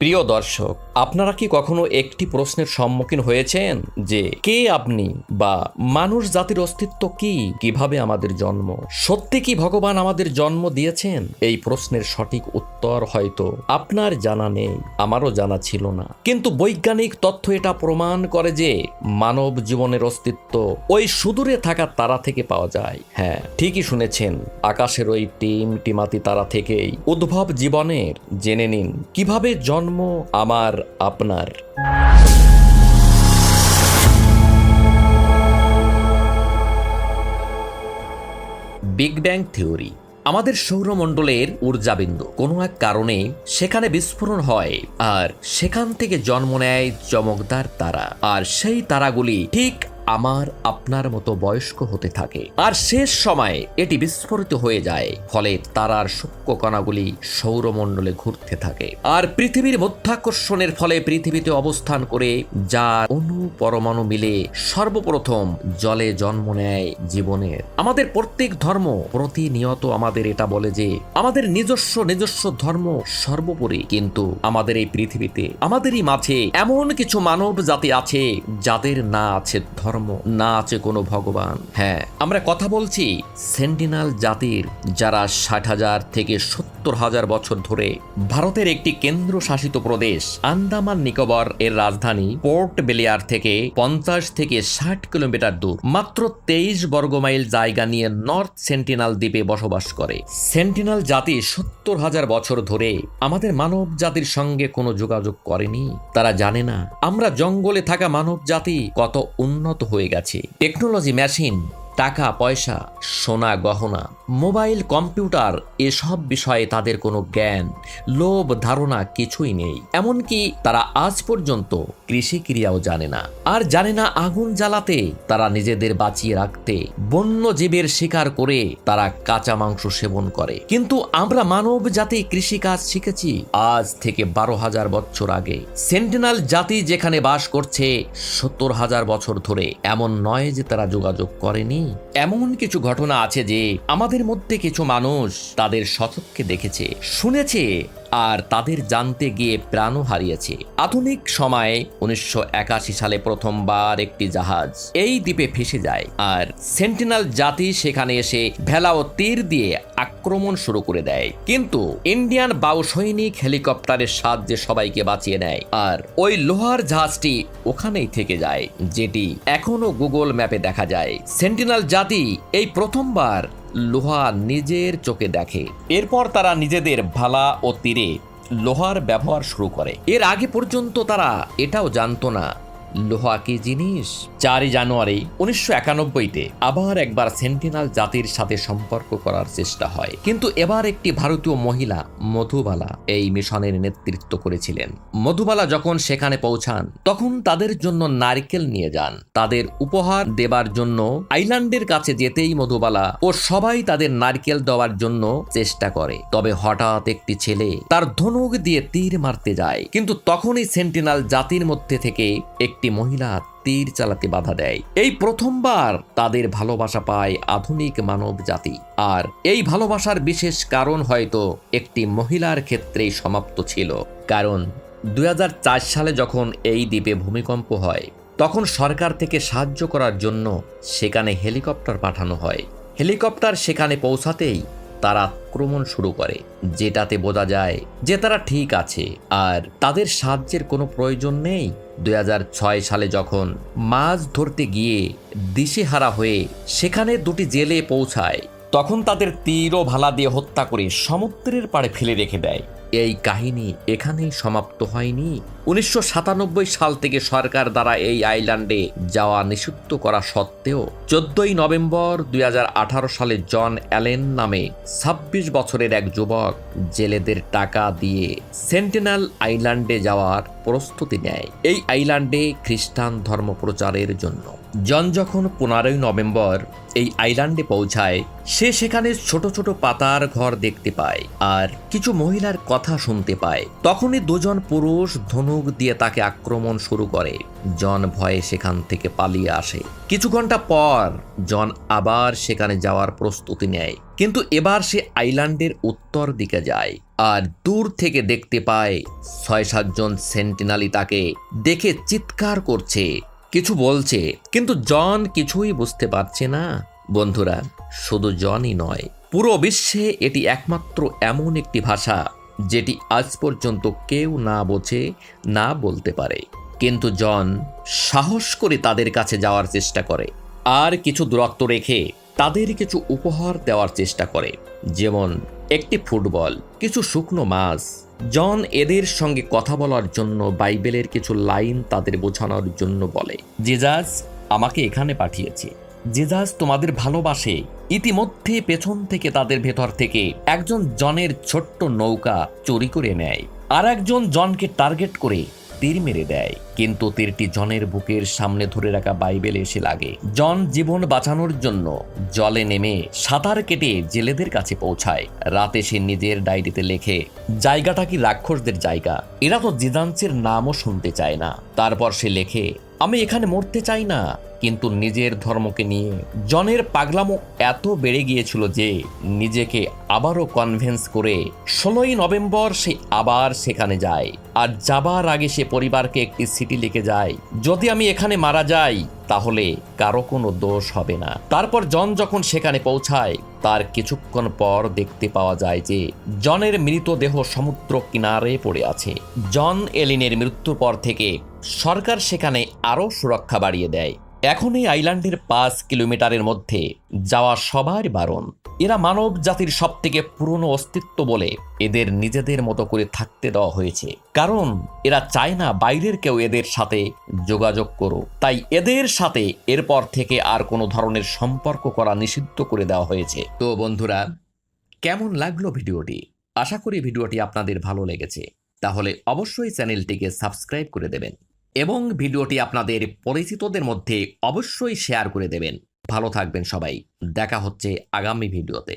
প্রিয় দর্শক, আপনারা কি কখনো একটি প্রশ্নের সম্মুখীন হয়েছেন যে কে আপনি বা মানুষ জাতির অস্তিত্ব কি, কিভাবে আমাদের জন্ম, সত্যি কি ভগবান আমাদের জন্ম দিয়েছেন? এই প্রশ্নের সঠিক উত্তর হয়তো আপনার জানা নেই, আমারও জানা ছিল না, কিন্তু বৈজ্ঞানিক তথ্য এটা প্রমাণ করে যে মানব জীবনের অস্তিত্ব ওই সুদূরে থাকা তারা থেকে পাওয়া যায়। হ্যাঁ, ঠিকই শুনেছেন, আকাশের ওই টিমাতি তারা থেকেই উদ্ভব জীবনের। জেনে নিন কিভাবে জন্ম আমার আপনার। Big bang theory. আমাদের সৌরমণ্ডলের ঊর্জাবিন্দু কোনো এক কারণে সেখানে বিস্ফোরণ হয়, আর সেখান থেকে জন্ম নেয় চমকদার তারা। আর সেই তারাগুলি ঠিক আমার আপনার মতো বয়স্ক হতে থাকে, আর শেষ সময়ে এটি বিস্ফোরিত হয়ে যায়। ফলে তারার সূক্ষ্ম কণাগুলি সৌরমণ্ডলে ঘুরতে থাকে, আর পৃথিবীর মধ্যাকর্ষণের ফলে পৃথিবীতে অবস্থান করে যার অণু পরমাণু মিলে সর্বপ্রথম জলে জন্ম নেয় জীবনের। আমাদের প্রত্যেক ধর্ম প্রতিনিয়ত আমাদের এটা বলে যে আমাদের নিজস্ব ধর্ম সর্বোপরি, কিন্তু আমাদের এই পৃথিবীতে, আমাদেরই মাঝে এমন কিছু মানব জাতি আছে যাদের না আছে ধর্ম, না আছে কোনো ভগবান। হ্যাঁ, আমরা কথা বলছি সেন্টিনাল জাতির, যারা 60,000 থেকে 70,000 বছর ধরে ভারতের একটি কেন্দ্র শাসিত প্রদেশ আন্দামান নিকোবর এর রাজধানী পোর্ট বেলিয়ার থেকে 50 থেকে 60 কিলোমিটার দূর, মাত্র 23 বর্গমাইল জায়গা নিয়ে নর্থ সেন্টিনাল দ্বীপে বসবাস করে। সেন্টিনাল জাতি 70,000 বছর ধরে আমাদের মানব জাতির সঙ্গে কোনো যোগাযোগ করেনি। তারা জানে না আমরা জঙ্গলে থাকা মানব জাতি কত উন্নত হয়ে গেছে। টেকনোলজি, মেশিন, টাকা পয়সা, সোনা গহনা, মোবাইল, কম্পিউটার, এসব বিষয়ে তাদের কোনো জ্ঞান, লোভ, ধারণা কিছুই নেই। এমনকি তারা আজ পর্যন্ত কৃষিক্রিয়াও জানে না। আর জানে না আগুন জ্বালাতে, তারা নিজেদের বাঁচিয়ে রাখতে বন্য জীবের শিকার করে তারা কাঁচা মাংস সেবন করে। কিন্তু আমরা মানব জাতি কৃষিকাজ শিখেছি আজ থেকে 12,000 বছর আগে। সেন্টিনাল জাতি যেখানে বাস করছে 70,000 বছর ধরে, এমন নয় যে তারা যোগাযোগ করেনি। এমন কিছু ঘটনা আছে যে আমাদের মধ্যে কিছু মানুষ তাদের স্বচক্ষে দেখেছে, শুনেছে, আর তাদের জানতে গিয়ে প্রাণও হারিয়েছে। আধুনিক সময়ে 1981 সালে প্রথমবার একটি জাহাজ এই দ্বীপে ফেসে যায়, আর সেন্টিনাল জাতি সেখানে এসে ভেলা ও তীর দিয়ে আক্রমণ শুরু করে দেয়। কিন্তু ইন্ডিয়ান বায়ু সৈনিক হেলিকপ্টারের সাহায্যে সবাইকে বাঁচিয়ে নেয়, আর ওই লোহার জাহাজটি ওখানেই থেকে যায়, যেটি এখনো গুগল ম্যাপে দেখা যায়। সেন্টিনাল জাতি এই প্রথমবার লোহা নিজের চোখে দেখে। এরপর তারা নিজেদের ভালা ও তীরে লোহার ব্যবহার শুরু করে। এর আগে পর্যন্ত তারা এটাও জানতো না লোহা কি জিনিস। 4 জানুয়ারি 1991-তে আবার একবার সেন্টিনাল জাতির সাথে সম্পর্ক করার চেষ্টা হয়, কিন্তু এবার একটি ভারতীয় মহিলা মধুবালা এই মিশনের নেতৃত্ব করেছিলেন। মধুবালা যখন সেখানে পৌঁছান তখন তাদের জন্য নারকেল নিয়ে যান। তাদের উপহার দেবার জন্য আইল্যান্ডের কাছে যেতেই মধুবালা ও সবাই তাদের নারকেল দেওয়ার জন্য চেষ্টা করে। তবে হঠাৎ একটি ছেলে তার ধনুক দিয়ে তীর মারতে যায়, কিন্তু তখনই সেন্টিনাল জাতির মধ্যে থেকে একটি মহিলা তীর চালাতে বাধা দেয়। এই প্রথমবার তাদের ভালোবাসা পায় আধুনিক মানব জাতি। আর এই ভালোবাসার বিশেষ কারণ হয়তো একটি মহিলার ক্ষেত্রেই সমাপ্ত ছিল। কারণ 2004 সালে যখন এই দ্বীপে ভূমিকম্প হয়, তখন সরকার থেকে সাহায্য করার জন্য সেখানে হেলিকপ্টার পাঠানো হয়। হেলিকপ্টার সেখানে পৌঁছাতেই তারা আক্রমণ শুরু করে, যেটাতে বোঝা যায় যে তারা ঠিক আছে আর তাদের সাহায্যের কোনো প্রয়োজন নেই। 2006 সালে যখন মাছ ধরতে গিয়ে দিশেহারা হয়ে সেখানে দুটি জেলে পৌঁছায়, তখন তাদের তীর ও ভালা দিয়ে হত্যা করে সমুদ্রের পাড়ে ফেলে রেখে দেয়। এই কাহিনী এখানেই সমাপ্ত হয়নি। 1997 সাল থেকে সরকার দ্বারা এই আইল্যান্ডে যাওয়া নিষিদ্ধ করা সত্ত্বেও 14 নভেম্বর 2018 সালে জন অ্যালেন নামে 26 বছরের এক যুবক জেলেদের টাকা দিয়ে সেন্টিনাল আইল্যান্ডে যাওয়ার প্রস্তুতি নেয়, এই আইল্যান্ডে খ্রিস্টান ধর্ম প্রচারের জন্য। জন যখন 15 নভেম্বর এই আইল্যান্ডে পৌঁছায়, সে সেখানে ছোট ছোট পাতার ঘর দেখতে পায় আর কিছু মহিলার কথা শুনতে পায়। তখনই দুজন পুরুষ ধনুক দিয়ে তাকে আক্রমণ শুরু করে। জন ভয়ে সেখান থেকে পালিয়ে আসে। কিছু ঘন্টা পর জন আবার সেখানে যাওয়ার প্রস্তুতি নেয়, কিন্তু এবার সে আইল্যান্ডের উত্তর দিকে যায় আর দূর থেকে দেখতে পায় 6-7 জন সেন্টিনালি তাকে দেখে চিৎকার করছে, কিছু বলছে, কিন্তু জন কিছুই বুঝতে পারছে না। বন্ধুরা, শুধু জনই নয়, পুরো বিশ্বে এটি একমাত্র এমন একটি ভাষা যেটি আজ পর্যন্ত কেউ না বোঝে, না বলতে পারে। কিন্তু জন সাহস করে তাদের কাছে যাওয়ার চেষ্টা করে আর কিছু দূরত্ব রেখে তাদের কিছু উপহার দেওয়ার চেষ্টা করে, যেমন একটি ফুটবল, কিছু শুকনো মাছ। জন এদের সঙ্গে কথা বলার জন্য বাইবেলের কিছু লাইন তাদের বোঝানোর জন্য বলে, জিজাস আমাকে এখানে পাঠিয়েছে, জিজাস তোমাদের ভালোবাসে। ইতিমধ্যে পেছন থেকে তাদের ভেতর থেকে একজন জনের ছোট্ট নৌকা চুরি করে নেয় আর একজন জনকে টার্গেট করে তীর মেরে দেয়, কিন্তু তীরটি জনের বুকের সামনে ধরে রাখা বাইবেলে এসে লাগে। জন জীবন বাঁচানোর জন্য জলে নেমে সাঁতার কেটে জেলেদের কাছে পৌঁছায়। রাতে সে নিজের ডায়েরিতে লেখে, জায়গাটা কি রাক্ষসদের জায়গা, এরা তো জিদান্সের নামও শুনতে চায় না। তারপর সে লেখে, আমি এখানে মরতে চাই না। কিন্তু নিজের ধর্মকে নিয়ে জনের পাগলামো এত বেড়ে গিয়েছিল যে নিজেকে আবারও কনভিন্স করে 16ই নভেম্বর সে আবার সেখানে যায়। আর যাবার আগে সে পরিবারকে একটি চিঠি লিখে যায়, যদি আমি এখানে মারা যাই তাহলে কারো কোনো দোষ হবে না। তারপর জন যখন সেখানে পৌঁছায় তার কিছুক্ষণ পর দেখতে পাওয়া যায় যে জনের মৃতদেহ সমুদ্র কিনারে পড়ে আছে। জন এলিনের মৃত্যুর পর থেকে সরকার সেখানে আরও সুরক্ষা বাড়িয়ে দেয়। এখন এই আইল্যান্ডের 5 কিলোমিটারের মধ্যে যাওয়া সবার বারণ। এরা মানব জাতির সব থেকে পুরনো অস্তিত্ব বলে এদের নিজেদের মতো করে থাকতে দেওয়া হয়েছে, কারণ এরা চায় না বাইরের কেউ এদের সাথে যোগাযোগ করুক। তাই এদের সাথে এরপর থেকে আর কোনো ধরনের সম্পর্ক করা নিষিদ্ধ করে দেওয়া হয়েছে। তো বন্ধুরা, কেমন লাগলো ভিডিওটি? আশা করি ভিডিওটি আপনাদের ভালো লেগেছে। তাহলে অবশ্যই চ্যানেলটিকে সাবস্ক্রাইব করে দেবেন এবং ভিডিওটি আপনাদের পরিচিতদের মধ্যে অবশ্যই শেয়ার করে দেবেন। ভালো থাকবেন সবাই, দেখা হচ্ছে আগামী ভিডিওতে।